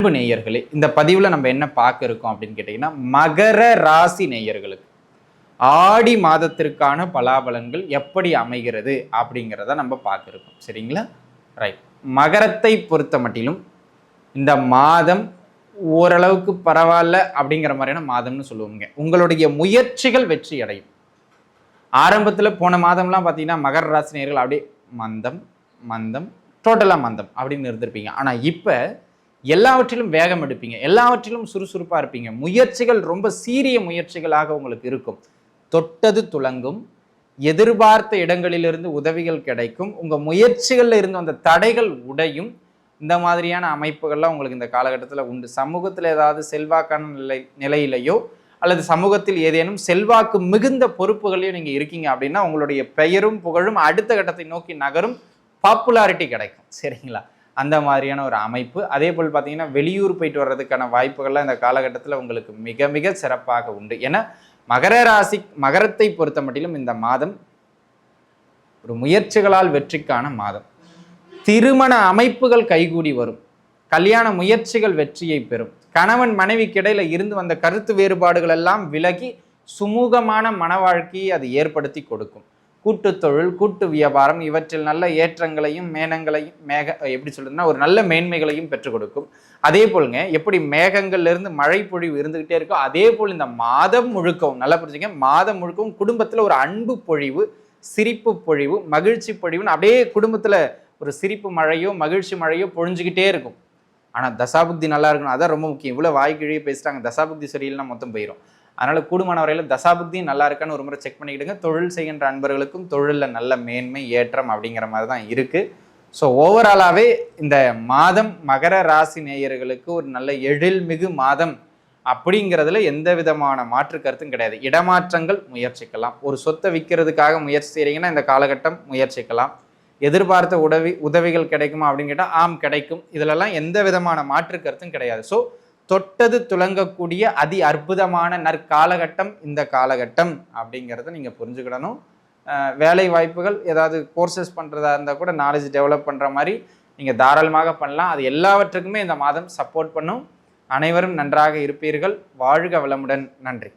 அன்பு நேயர்களே, இந்த பதிவில் நம்ம என்ன பார்க்க இருக்கோம் அப்படின்னு கேட்டிங்கன்னா, மகர ராசி நேயர்களுக்கு ஆடி மாதத்திற்கான பலாபலன்கள் எப்படி அமைகிறது அப்படிங்கிறத நம்ம பார்க்க இருக்கோம். சரிங்களா? ரைட். மகரத்தை பொறுத்த மட்டிலும் இந்த மாதம் ஓரளவுக்கு பரவாயில்ல அப்படிங்கிற மாதிரியான மாதம்னு சொல்லுவோங்க. உங்களுடைய முயற்சிகள் வெற்றி அடையும். ஆரம்பத்தில் போன மாதம்லாம் பார்த்தீங்கன்னா மகர ராசி நேயர்கள் அப்படியே மந்தம் மந்தம் டோட்டலாக மந்தம் அப்படின்னு இருந்திருப்பீங்க. ஆனால் இப்போ எல்லாவற்றிலும் வேகம் எடுப்பீங்க, எல்லாவற்றிலும் சுறுசுறுப்பாக இருப்பீங்க. முயற்சிகள் ரொம்ப சீரிய முயற்சிகளாக உங்களுக்கு இருக்கும். தொட்டது துலங்கும், எதிர்பார்த்த இடங்களிலிருந்து உதவிகள் கிடைக்கும், உங்கள் முயற்சிகளில் இருந்து அந்த தடைகள் உடையும். இந்த மாதிரியான அமைப்புகள்லாம் உங்களுக்கு இந்த காலகட்டத்தில் உண்டு. சமூகத்தில் ஏதாவது செல்வாக்கான நிலையிலையோ அல்லது சமூகத்தில் ஏதேனும் செல்வாக்கு மிகுந்த பொறுப்புகளையும் நீங்கள் இருக்கீங்க அப்படின்னா உங்களுடைய பெயரும் புகழும் அடுத்த கட்டத்தை நோக்கி நகரும், பாப்புலாரிட்டி கிடைக்கும். சரிங்களா? அந்த மாதிரியான ஒரு அமைப்பு. அதே போல் பார்த்தீங்கன்னா வெளியூர் போயிட்டு வர்றதுக்கான வாய்ப்புகள்லாம் இந்த காலகட்டத்தில் உங்களுக்கு மிக மிக சிறப்பாக உண்டு. ஏன்னா மகரத்தை பொறுத்த மட்டிலும் இந்த மாதம் ஒரு முயற்சிகளால் வெற்றிக்கான மாதம். திருமண அமைப்புகள் கைகூடி வரும், கல்யாண முயற்சிகள் வெற்றியை பெறும், கணவன் மனைவிக்கு இடையில இருந்து வந்த கருத்து வேறுபாடுகள் எல்லாம் விலகி சுமூகமான மன வாழ்க்கையை அது ஏற்படுத்தி கொடுக்கும். கூட்டு தொழில், கூட்டு வியாபாரம் இவற்றில் நல்ல ஏற்றங்களையும் எப்படி சொல்றதுன்னா ஒரு நல்ல மேன்மைகளையும் பெற்றுக் கொடுக்கும். அதே போலுங்க எப்படி மேகங்கள்ல மழை பொழிவு இருந்துகிட்டே இருக்கோ அதே போல் இந்த மாதம் முழுக்கவும் நல்லா புரிஞ்சுங்க, மாதம் முழுக்கவும் குடும்பத்துல ஒரு அன்பு பொழிவு, சிரிப்பு பொழிவு, மகிழ்ச்சி பொழிவுன்னு அப்படியே குடும்பத்துல ஒரு சிரிப்பு மழையோ மகிழ்ச்சி மழையோ பொழிஞ்சுக்கிட்டே இருக்கும். ஆனா தசாபுக்தி நல்லா இருக்கணும், அதான் ரொம்ப முக்கியம். இவ்வளவு வாய்க்கிழியே பேசிட்டாங்க, தசாபுக்தி சரியில்லைன்னா மொத்தம் போயிடும். அதனால் கூடுமான வரையில் தசாபுக்தியும் நல்லா இருக்கான்னு ஒரு முறை செக் பண்ணிக்கிடுங்க. தொழில் செய்கின்ற அன்பர்களுக்கும் தொழிலில் நல்ல மேன்மை ஏற்றம் அப்படிங்கிற மாதிரி தான் இருக்குது. ஸோ ஓவராலாகவே இந்த மாதம் மகர ராசி நேயர்களுக்கு ஒரு நல்ல எழில்மிகு மாதம் அப்படிங்கிறதுல எந்த விதமான மாற்று கருத்தும் கிடையாது. இடமாற்றங்கள் முயற்சிக்கலாம், ஒரு சொத்தை விற்கிறதுக்காக முயற்சி செய்கிறீங்கன்னா இந்த காலகட்டம் முயற்சிக்கலாம். எதிர்பார்த்த உதவிகள் கிடைக்குமா அப்படின்னு கேட்டால் ஆம் கிடைக்கும். இதிலெல்லாம் எந்த விதமான மாற்று கருத்தும் கிடையாது. ஸோ தொட்டது துலங்கக்கூடிய அதி அற்புதமான நற்காலகட்டம் இந்த காலகட்டம் அப்படிங்கிறத நீங்கள் புரிஞ்சுக்கிடணும். வேலை வாய்ப்புகள் ஏதாவது கோர்சஸ் பண்ணுறதா இருந்தால் கூட நாலேஜ் டெவலப் பண்ணுற மாதிரி நீங்கள் தாராளமாக பண்ணலாம். அது எல்லாவற்றுக்குமே இந்த மாதம் சப்போர்ட் பண்ணும். அனைவரும் நன்றாக இருப்பீர்கள். வாழ்க வளமுடன். நன்றி.